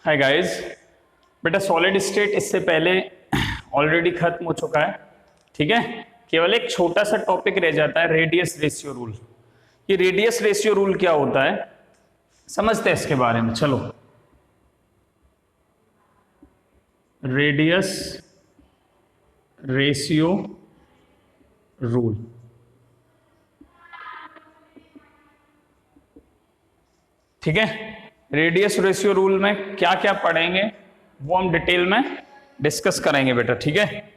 Hi guys, बेटा solid state इससे पहले ऑलरेडी खत्म हो चुका है। ठीक है, केवल एक छोटा सा टॉपिक रह जाता है, रेडियस रेशियो रूल। ये रेडियस रेशियो रूल क्या होता है समझते हैं इसके बारे में। चलो, रेडियस रेशियो रूल। ठीक है, रेडियस रेशियो रूल में क्या क्या पढ़ेंगे वो हम डिटेल में डिस्कस करेंगे बेटा। ठीक है,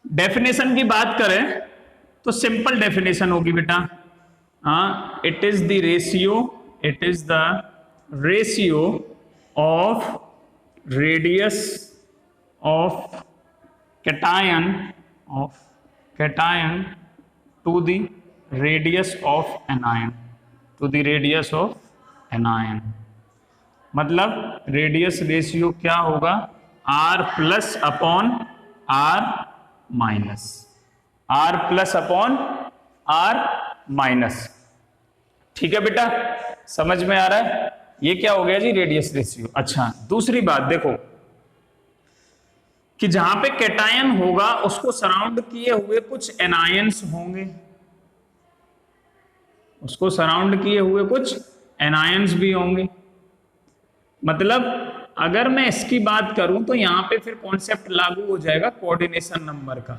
डेफिनेशन की बात करें तो सिंपल डेफिनेशन होगी बेटा, it is the ratio of radius of cation to the radius of anion मतलब रेडियस रेशियो क्या होगा, R plus upon R minus. ठीक है बेटा, समझ में आ रहा है? ये क्या हो गया जी, रेडियस रेशियो। अच्छा, दूसरी बात देखो कि जहां पे कैटायन होगा उसको सराउंड किए हुए कुछ एनायंस होंगे, उसको सराउंड किए हुए कुछ एनायंस भी होंगे। मतलब अगर मैं इसकी बात करूं तो यहां पे फिर कॉन्सेप्ट लागू हो जाएगा कोऑर्डिनेशन नंबर का।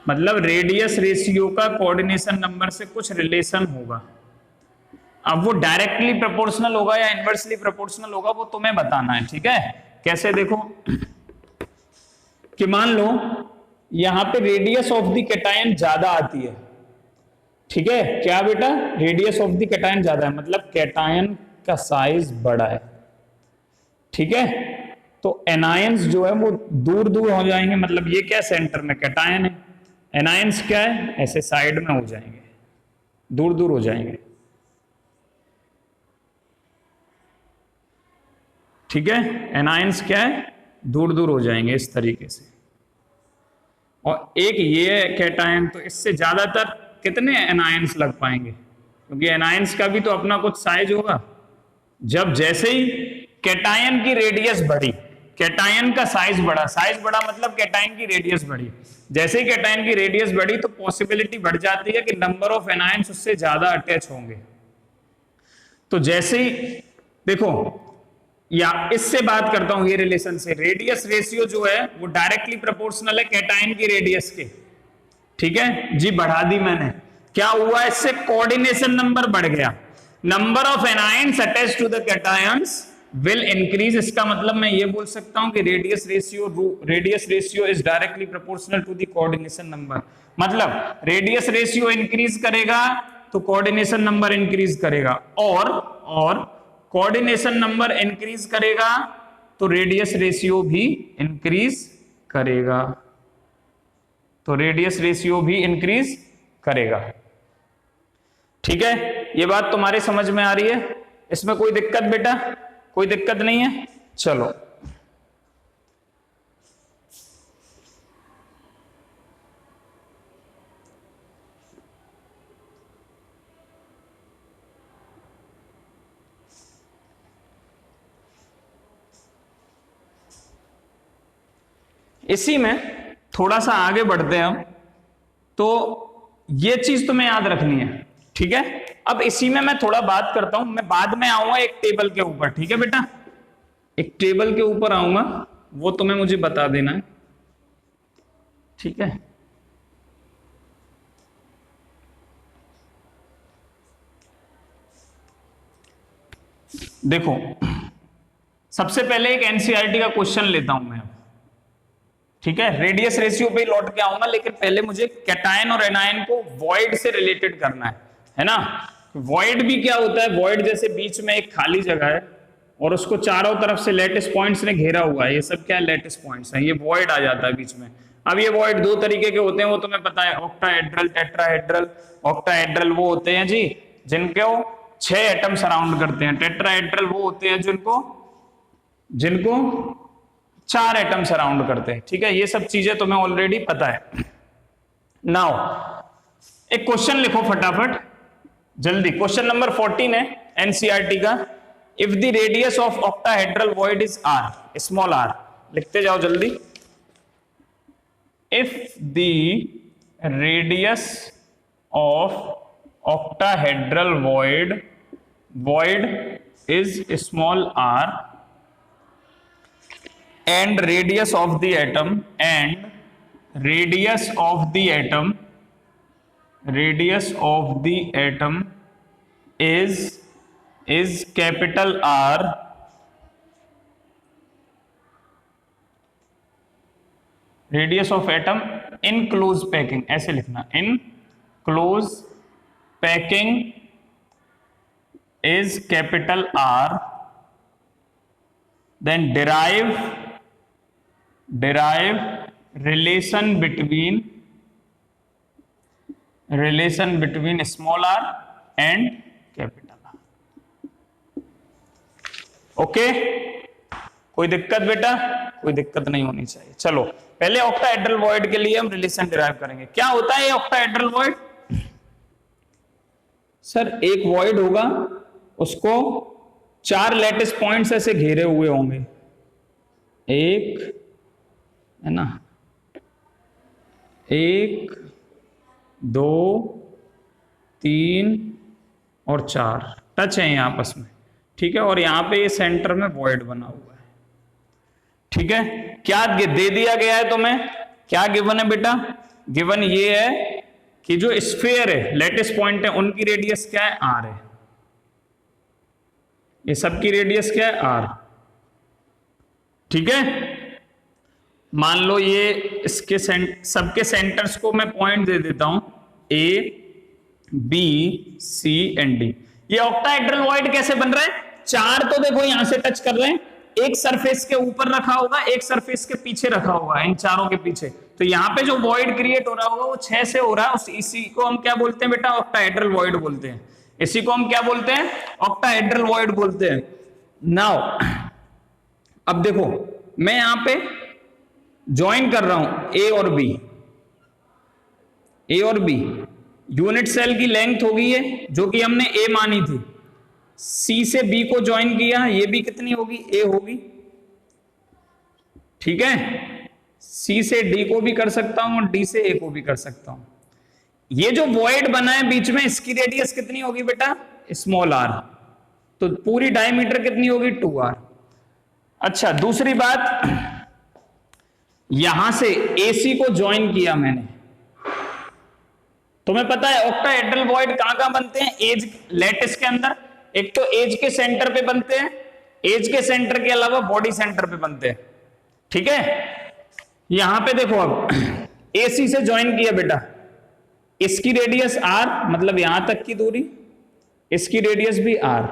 मतलब रेडियस रेशियो का कोऑर्डिनेशन नंबर से कुछ रिलेशन होगा। अब वो डायरेक्टली प्रोपोर्शनल होगा या इनवर्सली प्रोपोर्शनल होगा वो तुम्हें बताना है। ठीक है, कैसे देखो कि मान लो यहां पे रेडियस ऑफ द कैटायन ज्यादा आती है। ठीक है, क्या बेटा, रेडियस ऑफ द कैटायन ज्यादा है, मतलब कैटायन का साइज बड़ा है। ठीक है, तो एनायंस जो है वो दूर दूर हो जाएंगे। मतलब ये क्या, सेंटर में कैटायन है, एनायंस क्या है, ऐसे साइड में हो जाएंगे, दूर दूर हो जाएंगे। ठीक है, एनायंस क्या है, दूर दूर हो जाएंगे इस तरीके से। और एक ये कैटायन, तो इससे ज्यादातर कितने एनायंस लग पाएंगे, क्योंकि एनायंस का भी तो अपना कुछ साइज होगा। जब जैसे ही कैटायन की रेडियस बढ़ी, कैटायन का साइज बढ़ा मतलब कैटायन की रेडियस बढ़ी। जैसे ही कैटायन की रेडियस बढ़ी तो पॉसिबिलिटी बढ़ जाती है कि नंबर ऑफ एनायंस उससे ज्यादा अटैच होंगे। तो जैसे ही देखो, या इससे बात करता हूं ये रिलेशन से, रेडियस रेशियो जो है वो डायरेक्टली प्रोपोर्शनल है कैटायन की रेडियस के। ठीक है जी, बढ़ा दी मैंने। क्या हुआ, इससे कोऑर्डिनेशन नंबर बढ़ गया, number of anions attached to the cations will increase. इसका मतलब मैं ये बोल सकता हूं कि radius ratio is directly proportional to the coordination number. मतलब रेडियस रेशियो इंक्रीज करेगा तो कोऑर्डिनेशन नंबर इंक्रीज करेगा, और कोऑर्डिनेशन नंबर इंक्रीज करेगा तो रेडियस रेशियो भी इंक्रीज करेगा, ठीक है, ये बात तुम्हारे समझ में आ रही है? इसमें कोई दिक्कत बेटा, कोई दिक्कत नहीं है? चलो, इसी में थोड़ा सा आगे बढ़ते हैं हम। तो ये चीज तुम्हें याद रखनी है। ठीक है, अब इसी में मैं थोड़ा बात करता हूं, मैं बाद में आऊंगा एक टेबल के ऊपर। ठीक है बेटा, एक टेबल के ऊपर आऊंगा, वो तुम्हें मुझे बता देना है। ठीक है, देखो सबसे पहले एक एनसीईआरटी का क्वेश्चन लेता हूं मैं। ठीक है, रेडियस रेशियो पे लौट के आऊंगा, लेकिन पहले मुझे कैटायन और एनायन को वॉइड से रिलेटेड करना है ना। वॉइड भी क्या होता है, वॉइड जैसे बीच में एक खाली जगह है और उसको चारों तरफ से लैटिस पॉइंट्स ने घेरा हुआ है। ये सब क्या है, लैटिस पॉइंट्स हैं, ये वॉइड आ जाता है बीच में। अब ये वॉइड दो तरीके के होते हैं, वो तुम्हें पता है, ऑक्टाहेड्रल, टेट्राहेड्रल। ऑक्टाहेड्रल वो होते हैं जी जिनको 6 एटम सराउंड करते हैं, टेट्राहेड्रल वो होते हैं जिनको 4 एटम सराउंड करते हैं। ठीक है, ये सब चीजें तुम्हें ऑलरेडी पता है। नाउ एक क्वेश्चन लिखो फटाफट जल्दी, क्वेश्चन नंबर 14 है एनसीईआरटी का। If the radius of octahedral void is R, small R, लिखते जाओ जल्दी। If the radius of octahedral void is small r and radius of the atom is capital R, radius of atom in close packing, ऐसे लिखना, in close packing is capital R, then derive relation between small r and capital R. Okay, कोई दिक्कत बेटा? कोई दिक्कत नहीं होनी चाहिए। चलो पहले ऑक्टाहेड्रल वॉइड के लिए हम रिलेशन डिराइव करेंगे। क्या होता है ऑक्टाहेड्रल वॉइड? सर एक वॉइड होगा, उसको 4 लैटिस पॉइंट्स ऐसे घेरे हुए होंगे, एक है ना, 1 2 3 और 4 टच है आपस में, ठीक है। और यहां पे ये सेंटर में वॉइड बना हुआ है, ठीक है। क्या दे दिया गया है तुम्हें? क्या गिवन है बेटा? गिवन ये है कि जो स्फीयर है, लैटिस पॉइंट है, उनकी रेडियस क्या है? आर है। ये सबकी रेडियस क्या है? आर, ठीक है। मान लो ये इसके सबके सेंटर्स को मैं पॉइंट दे देता हूं, A B C and D. ये ऑक्टाहेड्रल वॉइड कैसे बन रहा है? 4 तो देखो यहां से टच कर रहे हैं, एक सरफेस के ऊपर रखा होगा, एक सरफेस के पीछे रखा होगा, इन चारों के पीछे। तो यहाँ पे जो वॉइड क्रिएट हो रहा होगा वो 6 से हो रहा है। इसी को हम क्या बोलते हैं बेटा? ऑक्टाहेड्रल वॉइड बोलते हैं। इसी को हम क्या बोलते हैं? ऑक्टाहेड्रल वॉइड बोलते हैं। नाउ अब देखो, मैं यहां पे ज्वाइन कर रहा हूं ए और बी, यूनिट सेल की लेंथ होगी ये, जो कि हमने ए मानी थी। सी से बी को ज्वाइन किया, ये भी कितनी होगी? ए होगी, ठीक है। सी से डी को भी कर सकता हूं और डी से ए को भी कर सकता हूं। ये जो वॉइड बना है बीच में, इसकी रेडियस कितनी होगी बेटा? Small r. तो पूरी डायमीटर कितनी होगी? 2r। अच्छा, दूसरी बात, यहां से AC को ज्वाइन किया मैंने। तुम्हें पता है ऑक्टाहेड्रल वॉइड कहां बनते हैं? एज लैटिस के अंदर। एक तो एज के सेंटर पे बनते हैं, एज के सेंटर के अलावा बॉडी सेंटर पे बनते हैं, ठीक है। यहां पे देखो, अब AC से ज्वाइन किया बेटा, इसकी रेडियस r, मतलब यहां तक की दूरी, इसकी रेडियस भी r।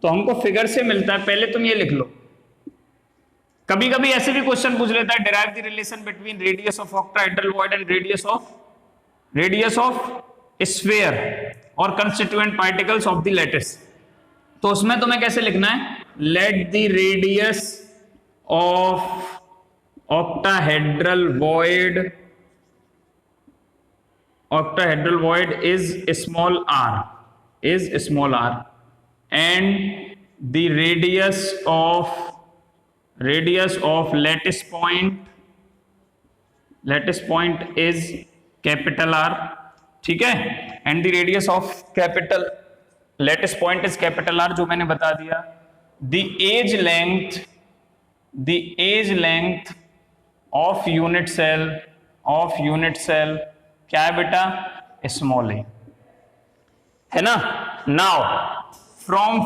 तो हमको फिगर से मिलता है, पहले तुम ये लिख लो। कभी कभी ऐसे भी क्वेश्चन पूछ लेता है, derive the relation between radius of octahedral void and radius of sphere और constituent particles of the lattice. तो उसमें तुम्हें कैसे लिखना है? Let the radius of octahedral void is small r, and the radius of lattice point is capital R, ठीक है। and the radius of lattice point is capital R, जो मैंने बता दिया। the age length of unit cell क्या है बेटा? Small है ना। now from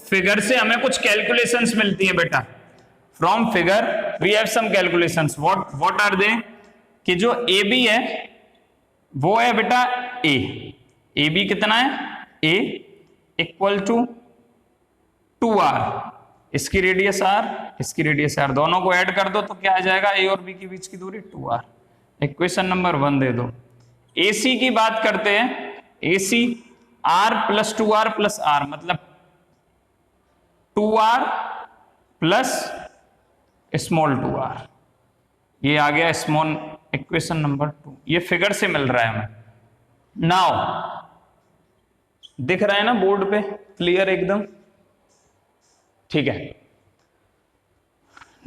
figure से हमें कुछ कैलकुलेशंस मिलती है बेटा। From figure we have some calculations. What are they? कि जो ए बी है वो है बेटा ए बी कितना है? ए इक्वल टू 2r, इसकी रेडियस r, इसकी रेडियस r, दोनों को ऐड कर दो तो क्या आ जाएगा? ए और बी के बीच की दूरी 2r। इक्वेशन नंबर 1 दे दो। AC की बात करते हैं, AC r plus 2r plus r, मतलब 2r प्लस स्मॉल 2r, ये आ गया स्मॉल, इक्वेशन नंबर 2। ये फिगर से मिल रहा है हमें। नाउ दिख रहा है ना बोर्ड पे, क्लियर एकदम? ठीक है।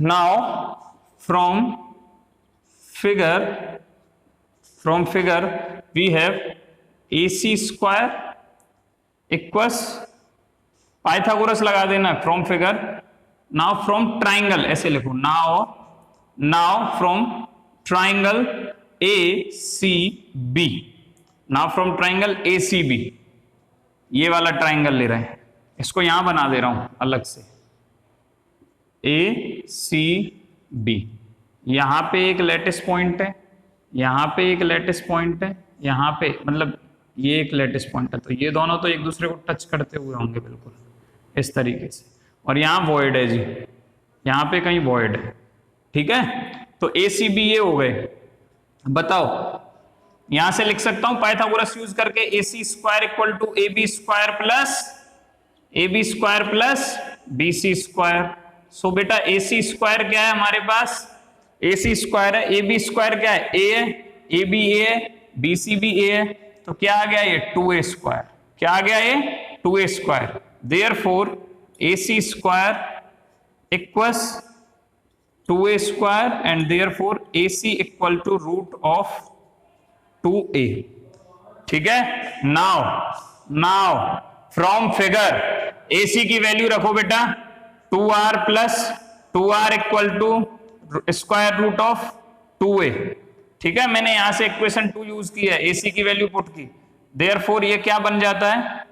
Now from figure we have AC square equals, Pythagoras लगा देना from figure. Now from triangle, ऐसे लिखो, now from triangle ACB, now from triangle ACB, ये वाला ट्राइंगल ले रहे हैं, इसको यहां बना दे रहा हूं अलग से, ACB। यहां पे एक लैटिस पॉइंट है, यहां पे एक लैटिस पॉइंट है, यहां पे मतलब ये एक लैटिस पॉइंट है, तो ये दोनों तो एक दूसरे को टच करते हुए होंगे बिल्कुल इस तरीके से। और यहां वॉइड है जी, यहां पे कहीं वॉइड है, ठीक है। तो ACB ये हो गए। बताओ, यहां से लिख सकता हूं पाइथागोरस यूज करके, AC square equal to AB square plus BC square. So बेटा AC स्क्वायर क्या है हमारे पास? AC स्क्वायर है, AB स्क्वायर क्या है? A है, AB A है, BC भी A है, तो क्या आ गया ये? 2A square. क्या आ गया ये? 2A square. Therefore AC square equals 2A square and therefore AC equal to root of 2A। ठीक है। नाउ फ्रॉम फिगर AC की वैल्यू रखो बेटा 2R plus 2R equal to square root of 2A। ठीक है, मैंने यहां से इक्वेशन 2 यूज की है, AC की वैल्यू पुट की, देयरफॉर ये क्या बन जाता है?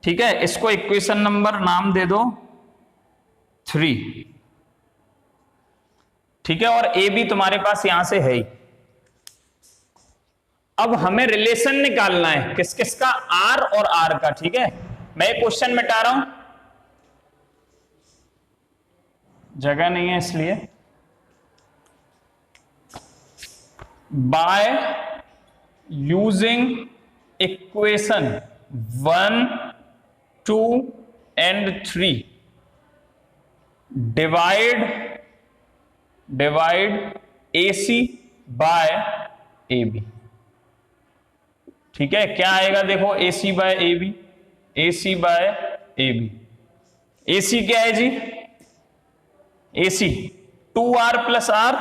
ठीक है, इसको इक्वेशन नंबर नाम दे दो 3। ठीक है, और AB तुम्हारे पास यहां से है ही। अब हमें रिलेशन निकालना है किस किस का? R और R का। ठीक है, मैं क्वेश्चन मिटा रहा हूं, जगह नहीं है इसलिए। By using equation 1, 2 and 3 divide AC by AB। ठीक है, क्या आएगा देखो, AC by AB, AC by AB। AC क्या है जी? AC 2R प्लस R,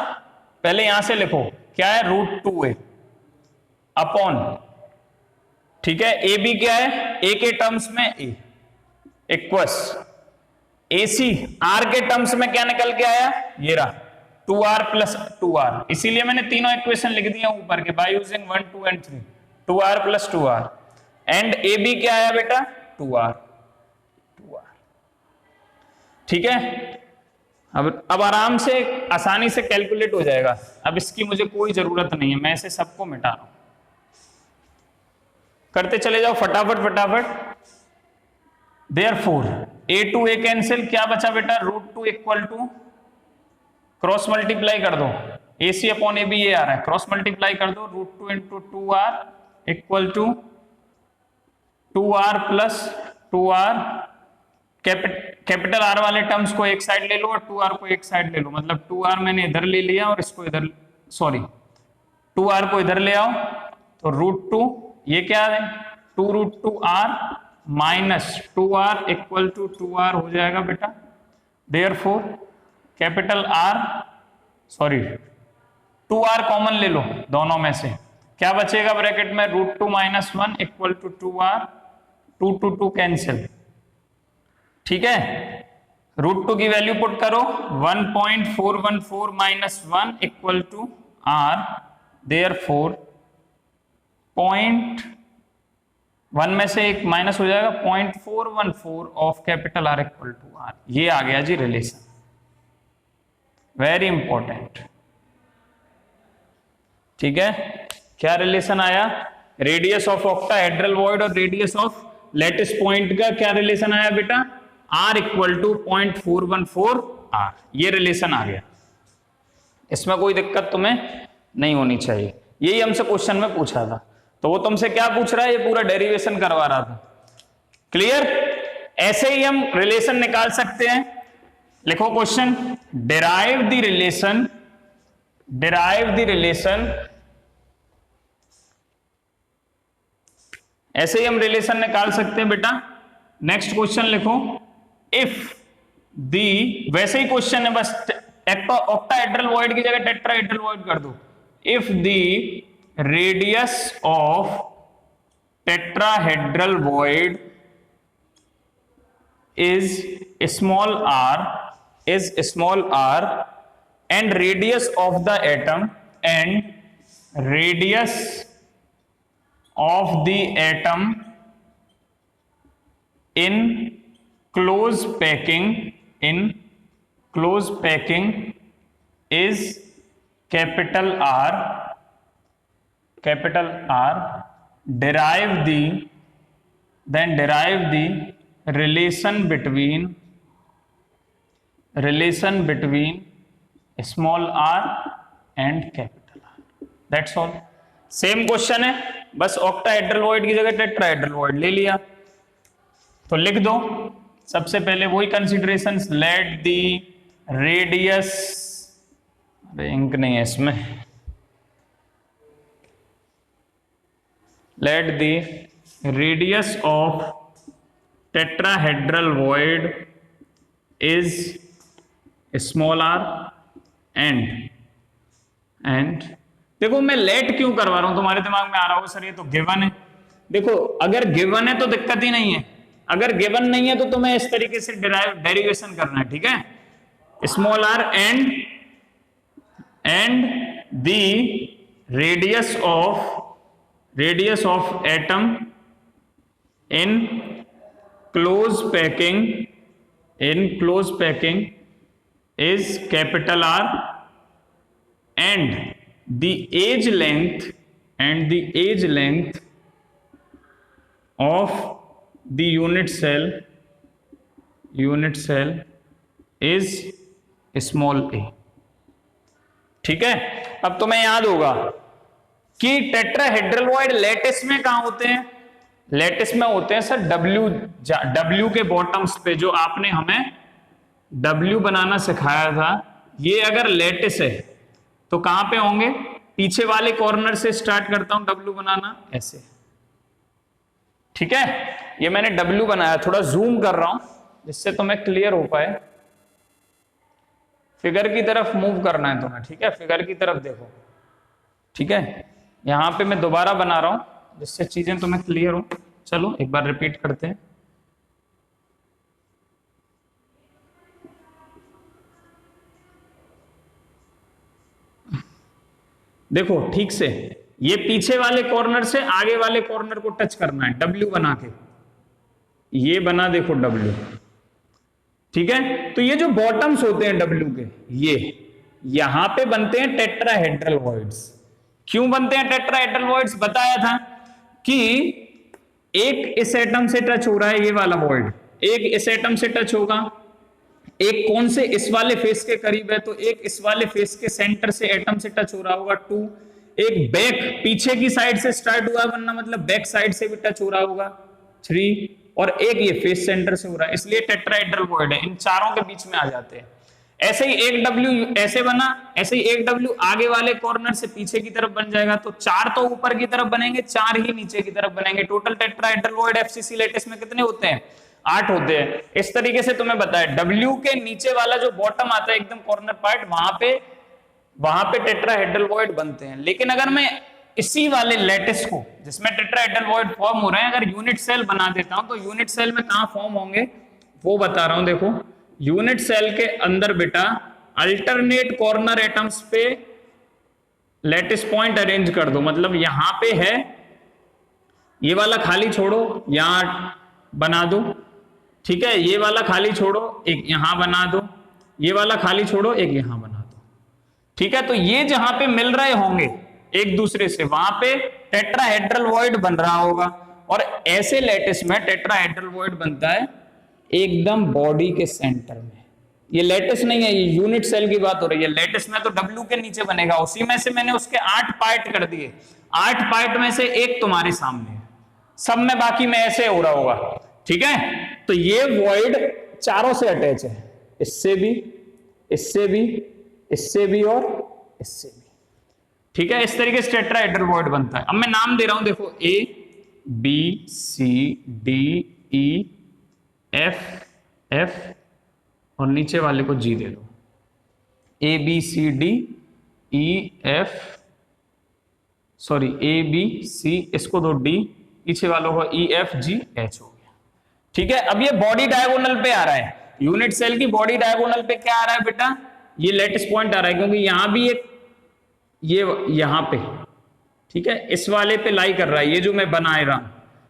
पहले यहां से लिखो क्या है? रूट 2A अपॉन, ठीक है। AB क्या है? A के टर्म्स में A इक्वस AC R के टर्म्स में क्या निकल के आया? ये रहा 2R प्लस 2R। इसीलिए मैंने तीनों इक्वेशन लिख दिया ऊपर के, by using 1, 2 and 3, 2R plus 2R and AB क्या आया बेटा? 2R। ठीक है, अब आराम से आसानी से कैलकुलेट हो जाएगा। अब इसकी मुझे कोई जरूरत नहीं है, मैं इसे सबको मिटा रहा हूं, करते चले जाओ फटाफट। Therefore A to A cancel, क्या बचा बेटा? Root 2 equal to, cross multiply कर दो, AC अपॉन AB ये आ रहा है, क्रॉस मल्टीप्लाई कर दो, root 2 into 2R equal to 2R plus 2R। Capital R वाले टर्म्स को एक साइड ले लो और 2R को एक साइड ले लो, मतलब 2R मैंने इधर ले लिया और इसको इधर, सॉरी 2R को इधर ले आओ, तो रूट 2 ये क्या है? 2 root 2R minus 2R equal to 2R हो जाएगा बेटा। Therefore capital R, sorry 2R common ले लो दोनों में से, क्या बचेगा ब्रैकेट में? Root 2 minus 1 equal to 2R, 2 to 2 cancel. ठीक है, रूट 2 की वैल्यू पुट करो, 1.414 minus 1 equal to R। Therefore 0.1 में से एक माइनस हो जाएगा, 0.414 of capital R equal to R। ये आ गया जी रिलेशन, वेरी इंपॉर्टेंट। ठीक है, क्या रिलेशन आया? रेडियस ऑफ ऑक्टाहेड्रल वॉइड और रेडियस ऑफ लैटिस पॉइंट का क्या रिलेशन आया बेटा? R equal to 0.414 R। ये रिलेशन आ गया, इसमें कोई दिक्कत तुम्हें नहीं होनी चाहिए। यही हमसे क्वेश्चन में पूछा था, तो वो तुमसे क्या पूछ रहा है? ये पूरा डेरिवेशन करवा रहा था। क्लियर? ऐसे ही हम रिलेशन निकाल सकते हैं। लिखो क्वेश्चन, डिराइव द रिलेशन ऐसे ही हम रिलेशन निकाल सकते हैं बेटा। नेक्स्ट क्वेश्चन लिखो, इफ दी, वैसे ही क्वेश्चन है बस ऑक्टाहेड्रल वॉइड की जगह टेट्राहेड्रल वॉइड कर दो। If the radius of tetrahedral void is small r and radius of the atom in close packing is capital R, derive the relation between small r and capital R. That's all. Same question है, बस octahedral void की जगह tetrahedral void ले लिया। तो लिख दो सबसे पहले वही considerations, let the radius, ink नहीं है इसमें, let the radius of tetrahedral void is small r and देखो मैं लेट क्यों करवा रहा हूं, तुम्हारे दिमाग में आ रहा होगा सर ये तो गिवन है। देखो अगर गिवन है तो दिक्कत ही नहीं है, अगर गिवन नहीं है तो तुम्हें इस तरीके से डेरिवेशन करना है, ठीक है। Small r and the radius of atom in close packing is capital R and the age length of the unit cell is small a, ठीक है। अब तुम्हें याद होगा कि टेट्राहेड्रल वॉइड लैटिस में कहां होते हैं, लैटिस में होते हैं सर W के बॉटम्स पे, जो आपने हमें W बनाना सिखाया था, ये अगर लैटिस है तो कहां पे होंगे, पीछे वाले कॉर्नर से स्टार्ट करता हूं W बनाना ऐसे, ठीक है। ये मैंने W बनाया, थोड़ा जूम कर रहा हूं जिससे तुम्हें क्लियर हो पाए। फिगर की तरफ मूव करना है तुम्हें, ठीक है, फिगर की तरफ देखो, ठीक है। यहां पे मैं दोबारा बना रहा हूं जिससे चीजें तुम्हें क्लियर हो। चलो एक बार रिपीट करते हैं। देखो ठीक से, ये पीछे वाले कॉर्नर से आगे वाले कॉर्नर को टच करना है W बना के, ये बना देखो W, ठीक है। तो ये जो बॉटम्स होते हैं W के, ये यहां पे बनते हैं टेट्राहेड्रल वॉइड्स। क्यों बनते हैं टेट्राहेड्रल वॉइड्स, बताया था कि एक इस एटम से टच हो रहा है ये वाला वॉइड, एक इस एटम से टच होगा, एक कौन से इस वाले फेस के करीब है, तो एक इस वाले फेस के सेंटर से एटम से टच हो रहा होगा 2, एक बैक पीछे की साइड से स्टार्ट हुआ वरना मतलब बैक साइड से भी टच हो रहा होगा 3, और एक ये फेस सेंटर से हो रहा है, इसलिए टेट्राहेड्रल वॉइड है। इन चारों के बीच में आ जाते हैं। ऐसे ही एक W ऐसे बना, ऐसे ही एक W आगे वाले कॉर्नर से पीछे की तरफ बन जाएगा, तो 4 तो ऊपर की तरफ बनेंगे, 4 ही नीचे की तरफ बनेंगे। Total tetrahedral void FCC lattice में कितने होते हैं, 8 होते हैं। इस तरीके से तुम्हें बताया W के नीचे वाला जो बॉटम आता है एकदम कॉर्नर पार्ट, वहां पे टेट्राहेड्रल वॉइड बनते हैं। लेकिन अगर मैं इसी वाले लैटिस को जिसमें टेट्राहेड्रल वॉइड फॉर्म हो रहे हैं, अगर यूनिट सेल बना देता हूं, तो यूनिट सेल में कहां फॉर्म होंगे वो बता रहा हूं। देखो यूनिट सेल के अंदर बेटा अल्टरनेट कॉर्नर एटम्स पे लैटिस पॉइंट अरेंज कर दो, मतलब यहां पे है, ये वाला खाली छोड़ो यहां बना दो, ठीक है, ये वाला खाली छोड़ो एक यहां बना दो, ये वाला खाली छोड़ो एक यहां बना दो, ठीक है। तो ये जहां पे मिल रहे होंगे एक दूसरे से, वहां पे टेट्राहेड्रल वॉइड बन रहा होगा। और ऐसे लैटिस में टेट्राहेड्रल वॉइड बनता है एकदम बॉडी के सेंटर में। ये लैटिस नहीं है, ये यूनिट सेल की बात हो रही है। लैटिस में तो W के नीचे बनेगा, उसी में से मैंने उसके 8 पार्ट कर दिए, 8 पार्ट में से एक तुम्हारे सामने है, सब में बाकी में ऐसे हो रहा होगा, ठीक है। तो ये वॉइड चारों से अटैच है, इससे भी, इससे भी, इससे भी और इससे भी, ठीक है। इस तरीके से टेट्राहेड्रल वॉइड बनता है। अब मैं नाम दे रहा हूं, देखो A, B C D E F और नीचे वाले को जी दे दो। A B C D E F, sorry A B C, इसको दो डी, पीछे वालों को ई एफ जी एच हो गया। ठीक है, अब ये बॉडी डायगोनल पे आ रहा है, यूनिट सेल की बॉडी डायगोनल पे क्या आ रहा है बेटा, ये लेटिस पॉइंट आ रहा है, क्योंकि यहां भी एक ये यहां पे, ठीक है, इस वाले पे लाई कर रहा है। ये जो मैं बना रहा हूं,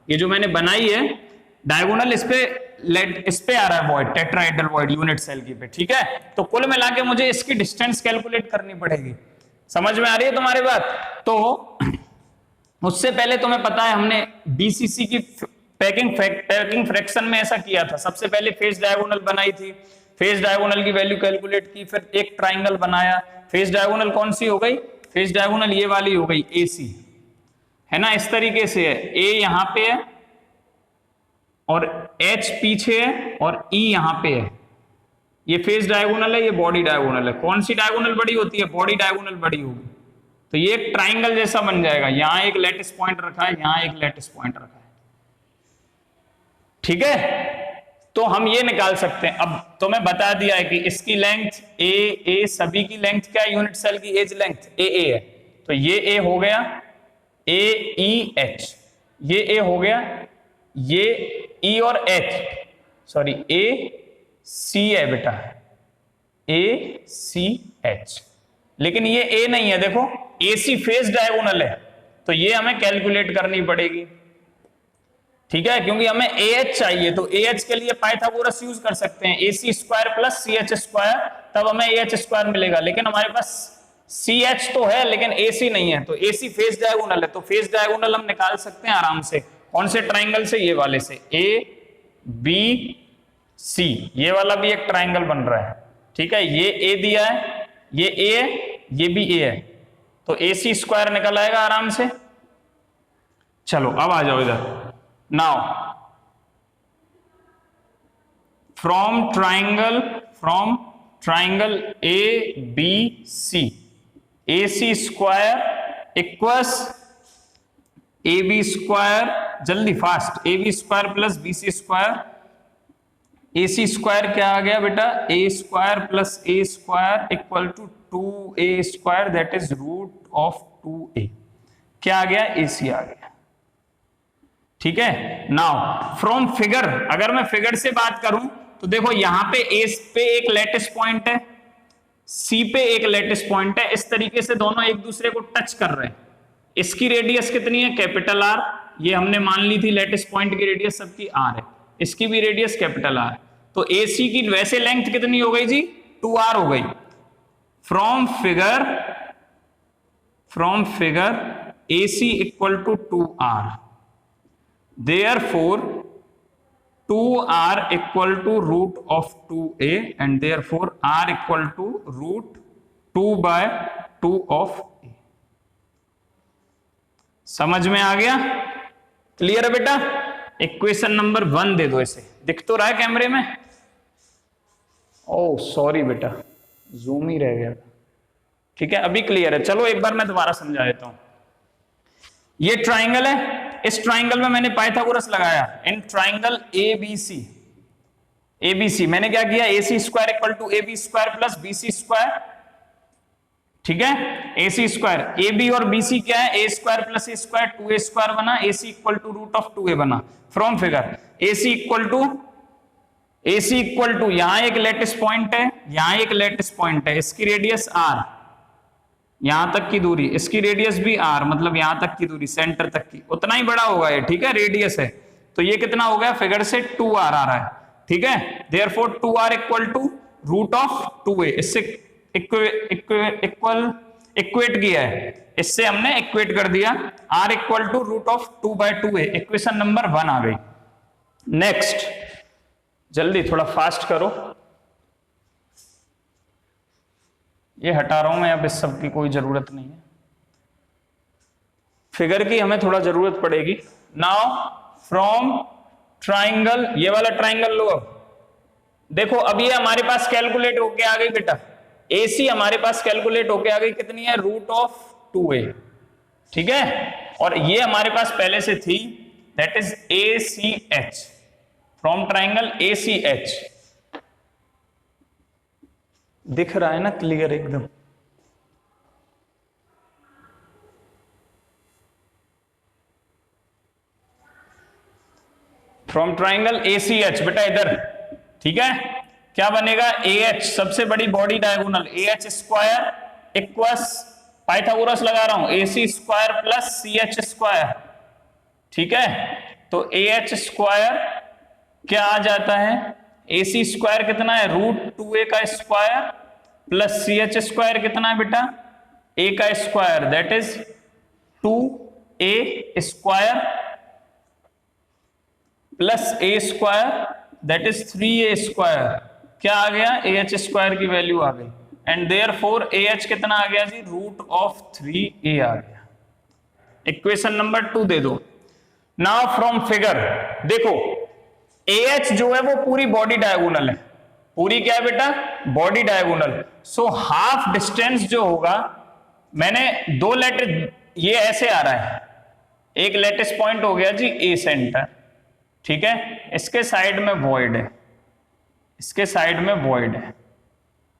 ये जो मैंने बनाई है डायगोनल, इस पे आ रहा है void, tetrahedral void unit cell की पे। ठीक है, तो कुल मिला के मुझे इसकी डिस्टेंस कैलकुलेट करनी पड़ेगी। समझ में आ रही है तुम्हारी बात? तो उससे पहले तुम्हें पता है हमने बीसीसी की पैकिंग फ्रैक्शन में ऐसा किया था। सबसे पहले फेस डायगोनल बनाई थी, फेस डायगोनल की वैल्यू कैलकुलेट की, फिर एक ट्राइंगल बनाया। फेस डायगोनल कौन सी हो गई? फेस डायगोनल ये वाली हो गई, AC, है ना, इस तरीके से है। A यहां पे है और H पीछे है और E यहां पे है। ये फेस डायगोनल है, ये बॉडी डायगोनल है। कौन सी डायगोनल बड़ी होती है? बॉडी डायगोनल बड़ी होगी। तो ये एक ट्राइंगल जैसा बन जाएगा। यहां एक लेटिस पॉइंट रखा है, यहां एक लेटिस पॉइंट रखा है। ठीक है, तो हम ये निकाल सकते हैं। अब तो मैं बता दिया है कि इसकी लेंथ ए सभी की लेंथ क्या है? यूनिट सेल की एज लेंथ ए है। तो ये ए हो गया, ए ई एच, ये ए हो गया, ये ई और एच, सॉरी ए सी है बेटा, ए सी एच। लेकिन ये ए नहीं है, देखो ए सी फेस डायगोनल है, तो ये हमें कैलकुलेट करनी पड़ेगी। ठीक है, क्योंकि हमें AH चाहिए, तो AH के लिए पाइथागोरस यूज कर सकते हैं, AC square plus CH square, तब हमें AH स्क्वायर मिलेगा। लेकिन हमारे पास CH तो है लेकिन AC नहीं है, तो AC फेस डायगोनल है, तो फेस डायगोनल हम निकाल सकते हैं आराम से। कौन से ट्राइंगल से? ये वाले से, ABC, ये वाला भी एक ट्राइंगल बन रहा है। ठीक है, ये A दिया है, ये A है, ये भी A है, तो AC स्क्वायर निकल आएगा आराम से। चलो अब आ जाओ इधर। Now, from triangle ABC, AC square equals AB square, जल्दी fast, AB square plus BC square, AC square क्या आ गया बेटा? A square plus A square equal to 2A square, that is root of 2A। क्या आ गया? AC आ गया। ठीक है, now from figure, अगर मैं फिगर से बात करूं तो देखो यहां पे ए पे एक लेटिस पॉइंट है, सी पे एक लेटिस पॉइंट है, इस तरीके से दोनों एक दूसरे को टच कर रहे हैं। इसकी रेडियस कितनी है? कैपिटल आर, ये हमने मान ली थी लेटिस पॉइंट की रेडियस सबकी आर है, इसकी भी रेडियस कैपिटल आर। तो ए सी की वैसे लेंथ कितनी हो गई जी? 2r हो गई। From figure A C equal to 2r, therefore 2r equal to root of 2a and therefore r equal to root 2 by 2 of a। समझ में आ गया? क्लियर है बेटा? इक्वेशन नंबर 1 दे दो इसे, दिख तो रहा है कैमरे में? ओह सॉरी बेटा, जूम ही रह गया। ठीक है, अभी क्लियर है। चलो एक बार मैं दोबारा समझा देता हूं। ये ट्राइंगल है, इस ट्राइंगल में मैंने पाइथागोरस लगाया। इन ट्राइंगल ABC मैंने क्या किया? AC square equal to AB square plus BC square. ठीक है, AC स्क्वायर, AB और BC क्या है? A square plus A square, 2A square बना, AC equal to root of 2A बना। From figure AC equal to यहां एक lettuce point है, यहां एक लेटिस पॉइंट है, इसकी रेडियस r, यहां तक की दूरी, इसकी रेडियस भी r, मतलब यहां तक की दूरी, सेंटर तक की, उतना ही बड़ा होगा ये। ठीक है, रेडियस है, तो ये कितना हो गया? फिगर से 2r आ रहा है। ठीक है, therefore 2r equal to root of 2a, इससे इक्वेट किया है, इससे हमने इक्वेट कर दिया। r equal to root of 2 by 2a, equation number 1 आ गई। नेक्स्ट, जल्दी थोड़ा फास्ट करो, ये हटा रहा हूं मैं, अब इस सब की कोई जरूरत नहीं है, फिगर की हमें थोड़ा जरूरत पड़ेगी। नाउ फ्रॉम ट्राइंगल, ये वाला ट्राइंगल लो। अब देखो, अब ये हमारे पास कैलकुलेट होके आ गई बेटा, AC हमारे पास कैलकुलेट होके आ गई, कितनी है? Root of 2a। ठीक है, और ये हमारे पास पहले से थी, that is ACH, from triangle ACH। दिख रहा है ना क्लियर एकदम? फ्रॉम ट्राइंगल ACH बेटा इधर, ठीक है। क्या बनेगा? AH सबसे बड़ी body diagonal, AH square equals, Pythagoras लगा रहा हूं, AC square plus CH square, ठीक है। तो AH स्क्वायर क्या आ जाता है? AC स्क्वायर कितना है? √2a का स्क्वायर प्लस CH स्क्वायर कितना है बेटा? A का square, that is 2a square plus A square, that is 3a square. क्या आ गया? AH स्क्वायर की वैल्यू आ गई, एंड देयरफॉर AH कितना आ गया जी? √3a आ गया। इक्वेशन नंबर 2 दे दो। नाउ फ्रॉम फिगर देखो, AH जो है वो पूरी बॉडी डायगोनल है, पूरी क्या है बेटा? Body diagonal. So half distance जो होगा, मैंने दो लेटर, ये ऐसे आ रहा है, एक लेटिस पॉइंट हो गया जी A सेंटर, ठीक है। इसके साइड में वॉइड है, इसके साइड में वॉइड है,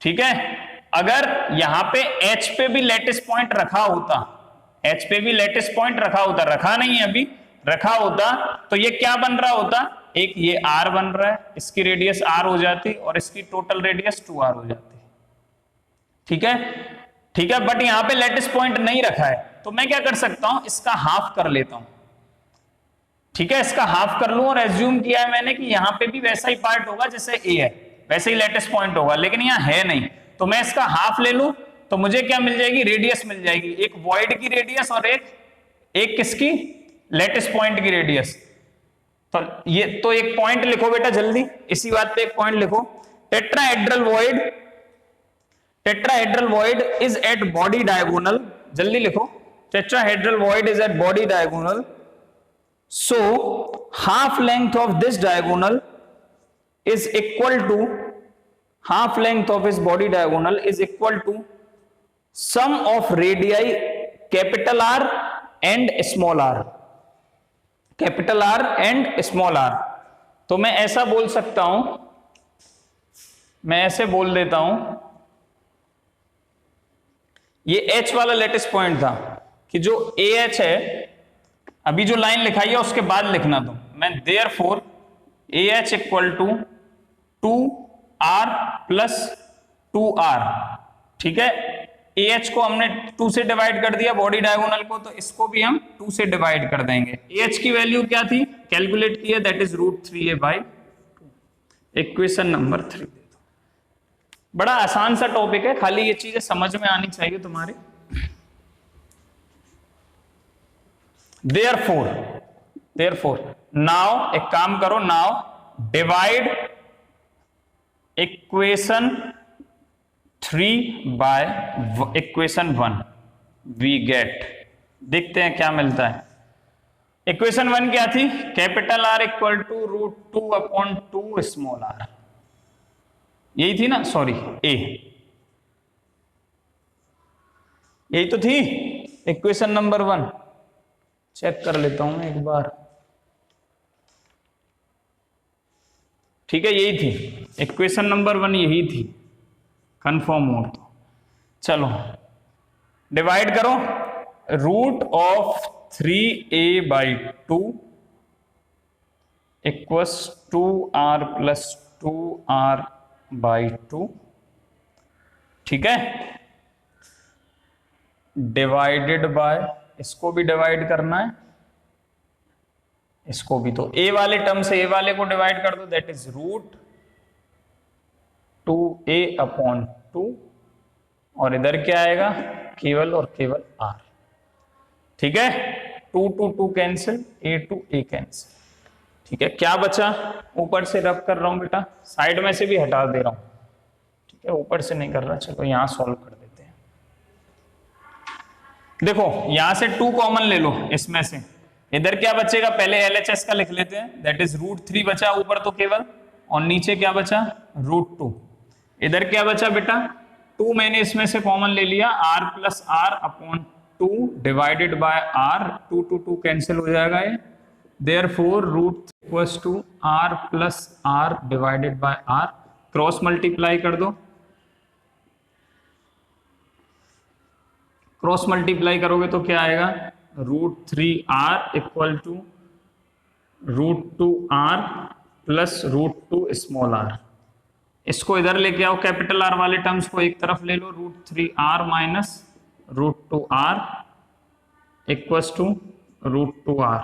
ठीक है। अगर यहां पे H पे भी लेटिस पॉइंट रखा होता, H पे भी लेटिस पॉइंट रखा होता, रखा नहीं है अभी, रखा होता तो ये क्या बन रहा होता? एक ये R बन रहा है, इसकी रेडियस R हो जाती और इसकी टोटल रेडियस 2R हो जाती, ठीक है, ठीक है। बट यहां पे लेटिस पॉइंट नहीं रखा है, तो मैं क्या कर सकता हूं? इसका हाफ कर लेता हूं, ठीक है। इसका हाफ कर लूं और एज्यूम किया है मैंने कि यहां पे भी वैसा ही पार्ट होगा जैसे A है, वैसे ही लेटिस पॉइंट होगा, लेकिन यहां है नहीं, तो मैं इसका हाफ ले लूं तो मुझे क्या मिल जाएगी? रेडियस मिल जाएगी, एक वॉइड की रेडियस और एक किसकी? लेटिस पॉइंट की रेडियस। तो ये तो एक पॉइंट लिखो बेटा जल्दी, इसी बात पे एक पॉइंट लिखो। Tetrahedral void, tetrahedral void is at body diagonal, जल्दी लिखो। Tetrahedral void is at body diagonal, so half length of this diagonal is equal to, half length of his body diagonal is equal to sum of radii capital R and small r, capital R and small r। तो मैं ऐसा बोल सकता हूं, मैं ऐसे बोल देता हूं, ये H वाला लेटिस पॉइंट था कि जो AH है, अभी जो लाइन लिखाई है उसके बाद लिखना, तो मैं therefore AH equal to 2R plus 2R, ठीक है। AH को हमने 2 से डिवाइड कर दिया बॉडी डायगोनल को, तो इसको भी हम 2 से डिवाइड कर देंगे। AH की वैल्यू क्या थी? कैलकुलेट की है, that is √3a/2। Equation number 3 दे दो। बड़ा आसान सा टॉपिक है, खाली ये चीजें समझ में आनी चाहिए तुम्हारे। therefore now एक काम करो, now divide equation 3 by equation 1, we get, देखते हैं क्या मिलता है। इक्वेशन 1 क्या थी? Capital R equal to √2/2 small r, यही थी ना? सॉरी A, यही तो थी इक्वेशन नंबर 1। चेक कर लेता हूं एक बार, ठीक है, यही थी इक्वेशन नंबर 1, यही थी, कंफर्म हो तो चलो डिवाइड करो। √3a/2 equals 2R plus 2R/2, ठीक है, डिवाइडेड बाय, इसको भी डिवाइड करना है, इसको भी, तो A वाले टर्म से A वाले को डिवाइड कर दो, दैट इज √2a/2, और इधर क्या आएगा? केवल और केवल R, ठीक है। 2 cancel, A to A cancel, ठीक है। क्या बचा? ऊपर से रब कर रहा हूं बेटा, साइड में से भी हटा दे रहा हूं, ठीक है, ऊपर से नहीं कर रहा। चलो यहां सॉल्व कर देते हैं। देखो यहां से 2 कॉमन ले लो, इसमें से इधर क्या बचेगा? पहले LHS का लिख लेते हैं, दैट इज √3 बचा ऊपर तो केवल, और नीचे क्या बचा? √2। इधर क्या बचा बेटा? 2 मैंने इसमें से कॉमन ले लिया, R plus R/2 divided by R, 2 cancel हो जाएगा ये, therefore root equals to R plus R divided by R, cross multiply कर दो, क्रॉस मल्टीप्लाई करोगे तो क्या आएगा, √3r equal to √2r plus √2 small r। इसको इधर लेके आओ, कैपिटल R वाले टर्म्स को एक तरफ ले लो, √3r minus √2r equals to √2r।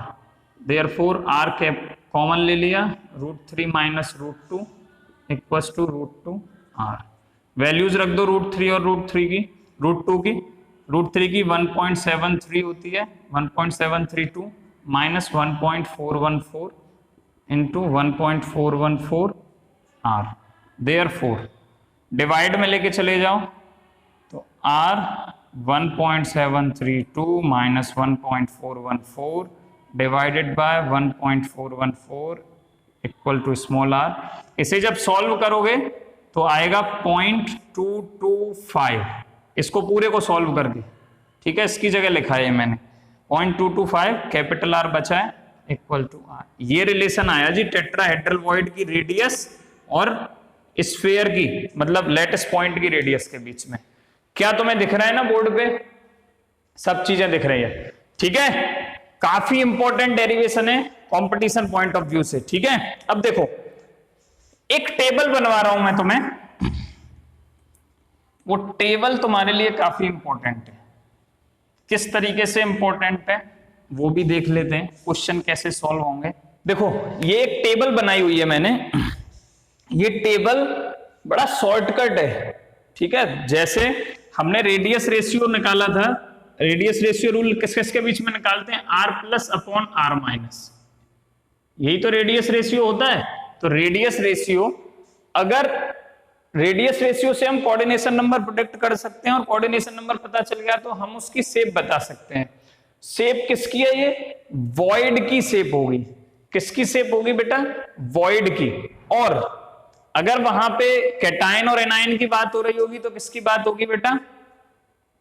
Therefore r cap common ले लिया, √3 minus √2 equals to √2r। Values रख दो √3 और √2 की, √3 की 1.73 होती है, 1.732 minus 1.414 into 1.414 r। Therefore divide में लेके चले जाओ तो r 1.732 minus 1.414 divided by 1.414 equal to small r। इसे जब सॉल्व करोगे तो आएगा 0.225। इसको पूरे को सॉल्व कर दी, ठीक है, इसकी जगह लिखा है मैंने 0.225, कैपिटल R बचा है इक्वल टू R। ये रिलेशन आया जी टेट्राहेड्रल वॉइड की रेडियस और स्फीयर की, मतलब लैटिस पॉइंट की रेडियस के बीच में। क्या तुम्हें दिख रहा है ना बोर्ड पे, सब चीजें दिख रही है, ठीक है। काफी इंपॉर्टेंट डेरिवेशन है कंपटीशन पॉइंट ऑफ व्यू से, ठीक है। अब देखो एक टेबल बनवा रहा हूं मैं तुम्हें, वो टेबल तुम्हारे लिए काफी इंपॉर्टेंट है। किस तरीके से इंपॉर्टेंट है वो भी देख लेते हैं, क्वेश्चन कैसे सॉल्व होंगे। देखो ये एक टेबल बनाई हुई है मैंने, ये टेबल बड़ा शॉर्टकट है, ठीक है। जैसे हमने रेडियस रेशियो निकाला था, रेडियस रेशियो रूल किस किस के बीच में निकालते हैं, r plus upon r minus, यही तो रेडियस रेशियो होता है। तो रेडियस रेशियो, अगर रेडियस रेशियो से हम कोऑर्डिनेशन नंबर प्रोडिक्ट कर सकते हैं और कोऑर्डिनेशन नंबर पता चल गया तो हम उसकी शेप बता सकते हैं। शेप किसकी है, ये वॉइड की शेप होगी। किसकी शेप होगी बेटा, वॉइड की। और अगर वहां पे कैटायन और एनायन की बात हो रही होगी तो किसकी बात होगी बेटा,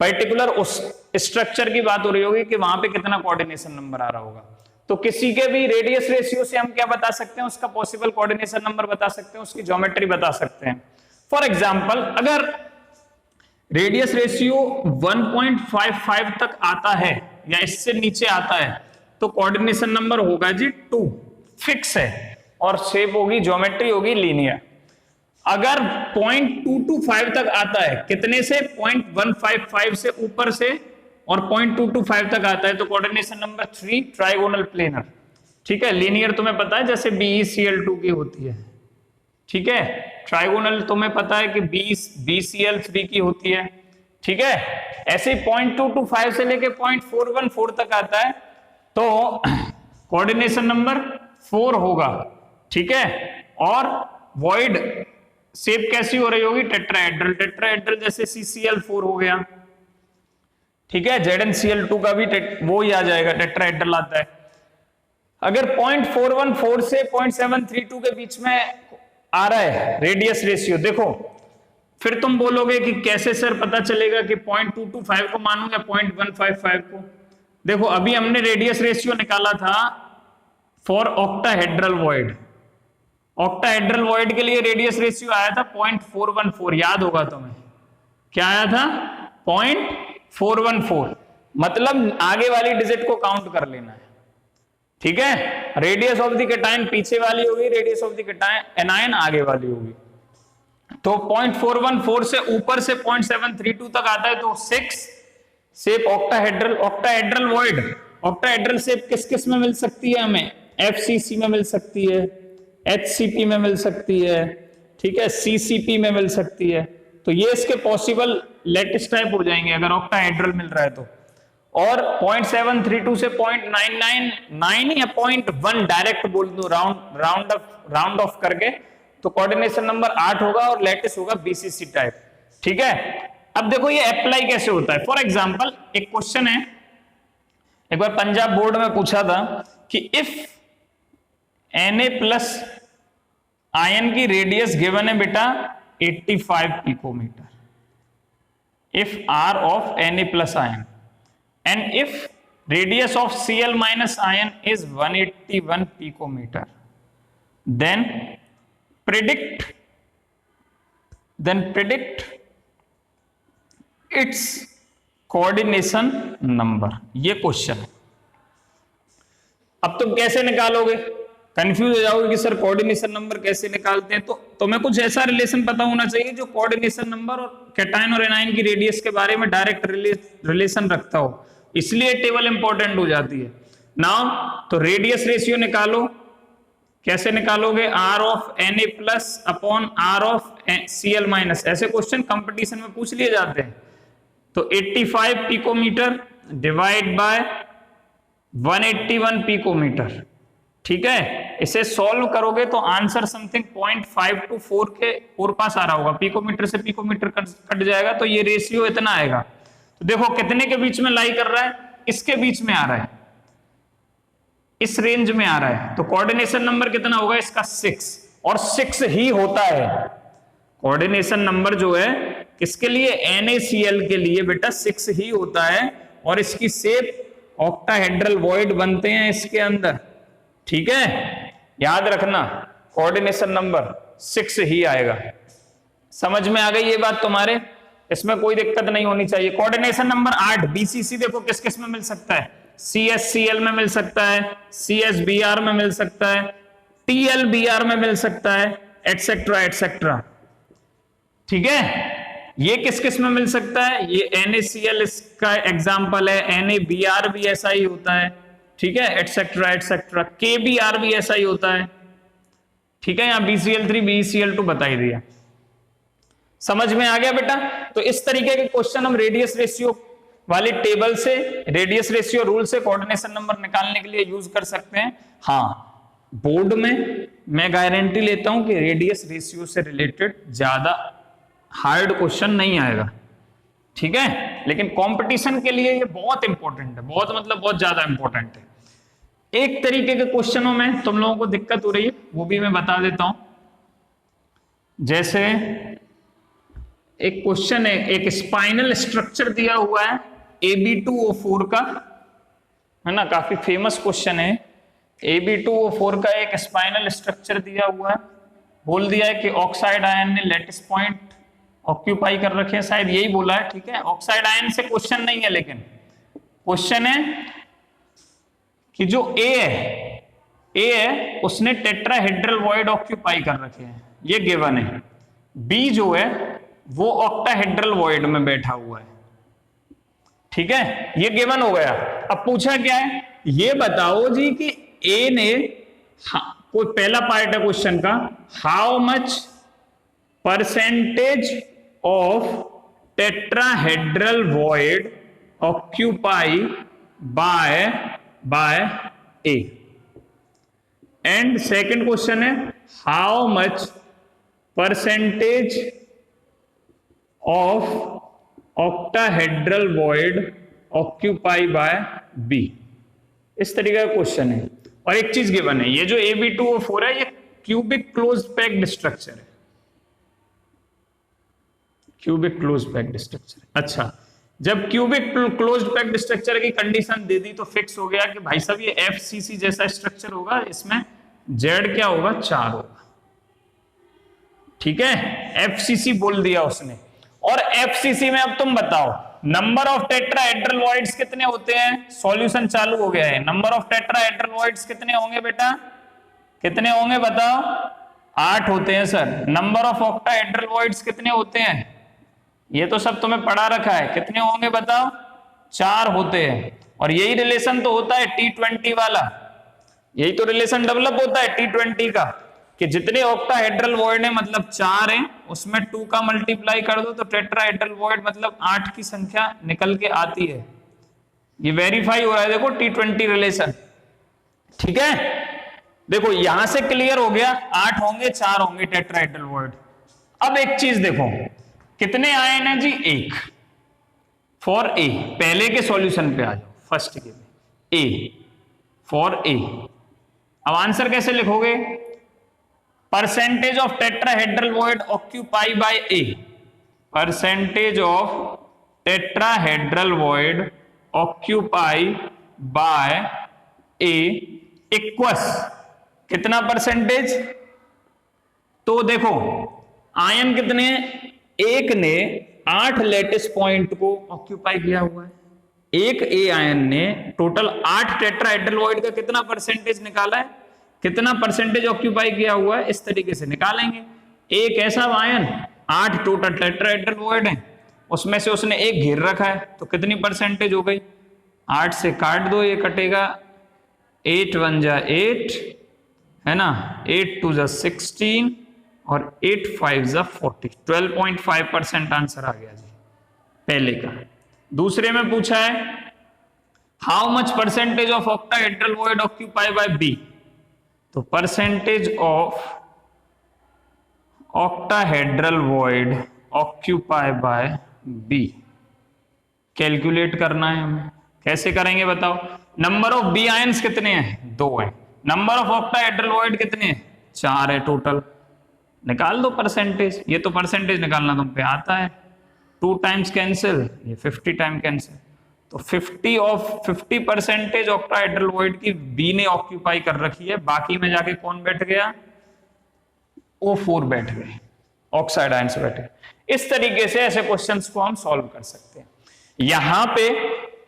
पर्टिकुलर उस स्ट्रक्चर की बात हो रही होगी कि वहां पे कितना कोऑर्डिनेशन नंबर आ रहा होगा। तो किसी के भी रेडियस रेशियो से हम क्या बता सकते हैं, उसका पॉसिबल कोऑर्डिनेशन नंबर बता सकते हैं, उसकी ज्योमेट्री बता सकते हैं। फॉर एग्जाम्पल अगर रेडियस रेशियो 1.55 तक आता है या इससे नीचे आता है तो कोऑर्डिनेशन नंबर होगा जी 2, फिक्स है, और शेप होगी, ज्योमेट्री होगी लीनियर। अगर 0.225 तक आता है, कितने से, 0.155 से ऊपर से, और 0.225 तक आता है तो कोऑर्डिनेशन नंबर 3 ट्राइगोनल प्लेनर, ठीक है। लीनियर तुम्हें पता है जैसे BeCl2 की होती है, ठीक है। ट्राइगोनल तुम्हें पता है कि BCl3 की होती है, ठीक है। ऐसे ही 0.225 से लेके 0.414 तक आता है तो कोऑर्डिनेशन नंबर 4 होगा, ठीक है। और वॉइड शेप कैसी हो रही होगी, टेट्राहेड्रल, टेट्राहेड्रल जैसे CCl4 हो गया, ठीक है। ZnCl2 का भी वो ही आ जाएगा, टेट्राहेड्रल आता है। अगर 0.414 से 0.732 के बीच में आ रहा है रेडियस रेशियो, देखो फिर तुम बोलोगे कि कैसे सर पता चलेगा कि 0.225 को मानूं या 0.155 को। देखो अभी हमने रेडियस रेशियो निकाला था for octahedral void, octahedral void के लिए रेडियस रेशियो आया था 0.414, याद होगा तुम्हें, क्या आया था, 0.414। मतलब आगे वाली डिजिट को काउंट कर लेना है, ठीक है। रेडियस ऑफ द कैटायन पीछे वाली होगी, radius of the cation anion आगे वाली होगी। तो 0.414 से ऊपर से 0.732 तक आता है तो 6 shape octahedral, octahedral void. Octahedral shape किस किस में मिल सकती है हमें, FCC में मिल सकती है, HCP में मिल सकती है, ठीक है, CCP में मिल सकती है। तो ये इसके पॉसिबल लेटेस्ट टाइप हो जाएंगे अगर ऑक्टाहेड्रल मिल रहा है तो। और 0.732 से 0.999 या 0.1 डायरेक्ट बोल दो राउंड ऑफ करके तो कोऑर्डिनेशन नंबर 8 होगा और लेटेस्ट होगा BCC टाइप, ठीक है। अब देखो ये अप्लाई कैसे होता है। फॉर एग्जांपल एक क्वेश्चन है, एक बार पंजाब बोर्ड में पूछा था कि इफ Na प्लस आयन की रेडियस गिवन है बेटा 85 पिकोमीटर, इफ R of Na plus ion, and if radius of Cl minus ion is 181 picometre, then predict its coordination number. ये क्वेश्चन है। अब तुम कैसे निकालोगे? कंफ्यूज हो जाओगे कि सर कोऑर्डिनेशन नंबर कैसे निकालते हैं। तो तुम्हें कुछ ऐसा रिलेशन पता होना चाहिए जो कोऑर्डिनेशन नंबर और कैटायन और एनायन की रेडियस के बारे में डायरेक्ट रिलेशन रखता हो, इसलिए टेबल इंपॉर्टेंट हो जाती है। नाउ तो रेडियस रेशियो निकालो। कैसे निकालोगे? R of Na plus upon R of Cl minus. ऐसे क्वेश्चन कंपटीशन में पूछ लिए जाते हैं। तो 85 पिकोमीटर डिवाइड बाय 181 पिकोमीटर, ठीक है। इसे सॉल्व करोगे तो आंसर समथिंग 0.524 के और पास आ रहा होगा। पिकोमीटर से पिकोमीटर कट जाएगा तो ये रेशियो इतना आएगा। तो देखो कितने के बीच में लाई कर रहा है? इसके बीच में आ रहा है, इस रेंज में आ रहा है। तो कोऑर्डिनेशन नंबर कितना होगा इसका? 6। और 6 ही होता है कोऑर्डिनेशन नंबर जो है किसके लिए? NaCl के लिए बेटा 6 ही होता है। और इसकी शेप ऑक्टाहेड्रल वॉइड बनते हैं इसके अंदर, ठीक है। याद रखना कोऑर्डिनेशन नंबर 6 ही आएगा। समझ में आ गई ये बात तुम्हारे? इसमें कोई दिक्कत नहीं होनी चाहिए। कोऑर्डिनेशन नंबर 8 BCC देखो किस किस में मिल सकता है? CSCl में मिल सकता है, CSBr में मिल सकता है, TlBr में मिल सकता है, एटसेट्रा एटसेट्रा, ठीक है। ये किस किस में मिल सकता है? ये NaCl इसका एग्जाम्पल है, NaBr भी ऐसा ही होता है, ठीक है, एटसेट्रा एटसेट्रा। KBr भी ऐसा ही होता है, ठीक है। यहां BCl3 BeCl2 बता ही दिया। समझ में आ गया बेटा? तो इस तरीके के क्वेश्चन हम रेडियस रेशियो वाली टेबल से, रेडियस रेशियो रूल से कोऑर्डिनेशन नंबर निकालने के लिए यूज कर सकते हैं। हाँ, बोर्ड में मैं गारंटी लेता हूं कि रेडियस रेशियो से रिलेटेड ज्यादा हार्ड क्वेश्चन नहीं आएगा, ठीक है। लेकिन कंपटीशन के लिए ये बहुत इंपॉर्टेंट है, बहुत मतलब बहुत ज्यादा इंपॉर्टेंट है। एक तरीके के क्वेश्चनों में तुम लोगों को दिक्कत हो रही है, वो भी मैं बता देता हूं। जैसे एक क्वेश्चन है, एक स्पाइनल स्ट्रक्चर दिया हुआ है Ab2O4 का, है ना, काफी फेमस क्वेश्चन है। Ab2O4 का एक स्पाइनल स्ट्रक्चर दिया हुआ है, बोल दिया है कि ऑक्साइड आयन ने लेटिस पॉइंट ऑक्यूपाई कर रखे हैं, शायद यही बोला है, ठीक है। ऑक्साइड आयन से क्वेश्चन नहीं है, लेकिन क्वेश्चन है कि जो ए है उसने टेट्राहेड्रल वॉइड ऑक्यूपाई कर रखे हैं, ये गिवन है। बी जो है वो ऑक्टाहेड्रल वॉइड में बैठा हुआ है, ठीक है, ये गिवन हो गया। अब पूछा क्या है? ये बताओ जी कि ए ने, कोई पहला पार्ट है क्वेश्चन का, how much percentage of tetrahedral void occupy by A. And second question है how much percentage of octahedral void occupy by B. इस तरीके का क्वेश्चन है। और एक चीज गिवन है, ये जो Ab2O4 है ये क्यूबिक क्लोज पैक्ड स्ट्रक्चर है, क्यूबिक क्लोज पैक्ड स्ट्रक्चर। अच्छा, जब क्यूबिक क्लोज पैक्ड स्ट्रक्चर की कंडीशन दे दी तो फिक्स हो गया कि भाई साहब ये FCC जैसा स्ट्रक्चर होगा, इसमें Z क्या होगा? 4 होगा, ठीक है। FCC बोल दिया उसने। और FCC में अब तुम बताओ नंबर ऑफ टेट्राहेड्रल वॉइड्स कितने होते हैं? सॉल्यूशन चालू हो गया है। नंबर ऑफ टेट्राहेड्रल वॉइड्स कितने होंगे बेटा? कितने होंगे बताओ? 8 होते हैं sir. Number of octahedral voids कितने होते हैं? ये तो सब तुम्हें पढ़ा रखा है। कितने होंगे बताओ? 4 होते हैं। और यही रिलेशन तो होता है T20 वाला, यही तो रिलेशन डेवलप होता है T20 का, कि जितने ऑक्टाहेड्रल वॉइड है मतलब 4 है, उसमें 2 का मल्टीप्लाई कर दो तो टेट्राहेड्रल वॉइड मतलब 8 की संख्या निकल के आती है। ये वेरीफाई हो रहा है, देखो T20 रिलेशन, ठीक है। देखो यहां से क्लियर हो गया, 8 होंगे 4 होंगे टेट्राहेड्रल वॉइड। अब एक चीज देखो, कितने आयन है जी? 1 फॉर ए। पहले के सॉल्यूशन पे आ जाओ, फर्स्ट के में ए फॉर ए। अब आंसर कैसे लिखोगे? Percentage of tetrahedral void occupy by A, percentage of tetrahedral void occupy by A equals कितना परसेंटेज? तो देखो आयन कितने, एक ने 8 लेटिस पॉइंट को ऑक्यूपाई किया हुआ है, एक ए आयन ने टोटल 8 टेट्राहेड्रल का कितना परसेंटेज निकाला है, कितना परसेंटेज ऑक्यूपाई किया हुआ है, इस तरीके से निकालेंगे। एक ऐसा आयन 8 टोटल टेट्राहेड्रल है, उसमें से उसने एक घेर रखा है, तो कितनी परसेंटेज हो गई, 8 से काट दो, ये कटेगा 8 1 जा 8 है ना, 8 2 जा 16 और 8 5 जा 40, 12.5% आंसर आ गया जी पहले का। दूसरे में पूछा है how much percentage of octahedral void occupy by B, तो percentage of octahedral void occupy by B calculate करना है हमें। कैसे करेंगे बताओ? नंबर ऑफ बी आयंस कितने हैं, 2 हैं। नंबर ऑफ ऑक्टाहेड्रल वॉइड कितने हैं, 4 है टोटल। निकाल दो परसेंटेज, ये तो परसेंटेज निकालना तुम पे आता है। 2 टाइम्स कैंसिल, ये 50 टाइम कैंसिल, तो 50% ऑक्टाहेड्रल वॉइड की बी ने ऑक्यूपाई कर रखी है, बाकी में जाके कौन बैठ गया, O4 बैठ गए, ऑक्साइड आयंस बैठे। इस तरीके से ऐसे क्वेश्चंस को हम सॉल्व कर सकते हैं। यहां पे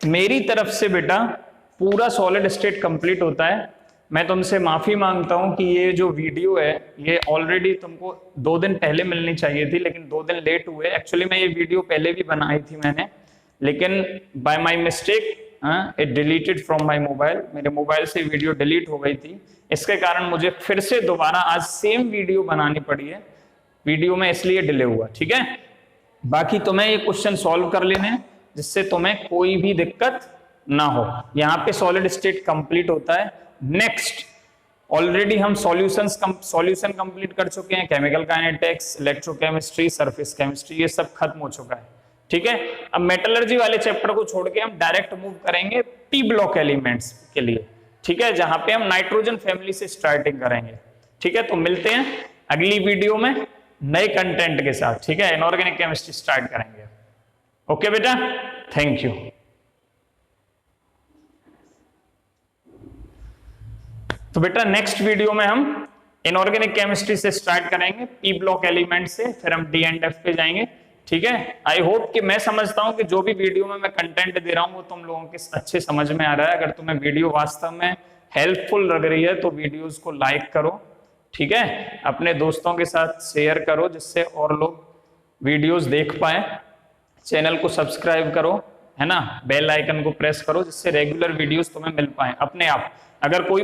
मेरी तरफ से बेटा पूरा सॉलिड स्टेट कंप्लीट होता है। मैं तुमसे माफी मांगता हूं कि ये जो वीडियो है ये ऑलरेडी तुमको 2 दिन पहले मिलनी चाहिए थी, लेकिन 2 दिन लेट हुए। एक्चुअली मैं ये वीडियो पहले भी बनाई थी मैंने, लेकिन by my mistake it deleted from my mobile, मेरे मोबाइल से वीडियो डिलीट हो गई थी। इसके कारण मुझे फिर से दोबारा आज सेम वीडियो बनानी पड़ी है, वीडियो में इसलिए डिले हुआ, ठीक है। बाकी तुम्हें ये क्वेश्चन सॉल्व कर लेने हैं जिससे तुम्हें कोई भी दिक्कत ना हो। यहाँ पे सॉलिड स्टेट कंप्लीट होता है। नेक्स्ट ऑलरेडी हम सॉल्यूशन कंप्लीट कर चुके हैं, chemical kinetics, electrochemistry, surface chemistry, ये सब खत्म हो चुका है, ठीक है। अब मेटलर्जी वाले चैप्टर को छोड़ के हम डायरेक्ट मूव करेंगे पी ब्लॉक एलिमेंट्स के लिए, ठीक है, जहां पे हम नाइट्रोजन फैमिली से स्टार्टिंग करेंगे, ठीक है। तो मिलते हैं अगली वीडियो में नए कंटेंट के साथ, ठीक है। इनऑर्गेनिक केमिस्ट्री स्टार्ट करेंगे। ओके बेटा, थैंक यू। तो बेटा नेक्स्ट वीडियो में हम इनऑर्गेनिक केमिस्ट्री से स्टार्ट करेंगे, पी ब्लॉक एलिमेंट से, फिर हम डी एंड एफ पे जाएंगे, ठीक है। आई होप कि मैं समझता हूं कि जो भी वीडियो में मैं कंटेंट दे रहा हूं वो तुम लोगों के अच्छे समझ में आ रहा है। अगर तुम्हें वीडियो वास्तव में हेल्पफुल लग रही है तो वीडियोस को लाइक करो, ठीक है, अपने दोस्तों के साथ शेयर करो जिससे और लोग वीडियोस देख पाए। चैनल को सब्सक्राइब करो, है ना, बेल आइकन को प्रेस करो जिससे रेगुलर वीडियोस तुम्हें मिल पाए अपने आप। अगर कोई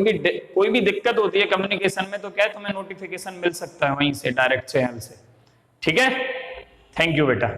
भी दिक्कत होती है कम्युनिकेशन में तो क्या है, तुम्हें नोटिफिकेशन मिल सकता है वहीं से, डायरेक्ट चैनल से, ठीक है। थैंक यू बेटा।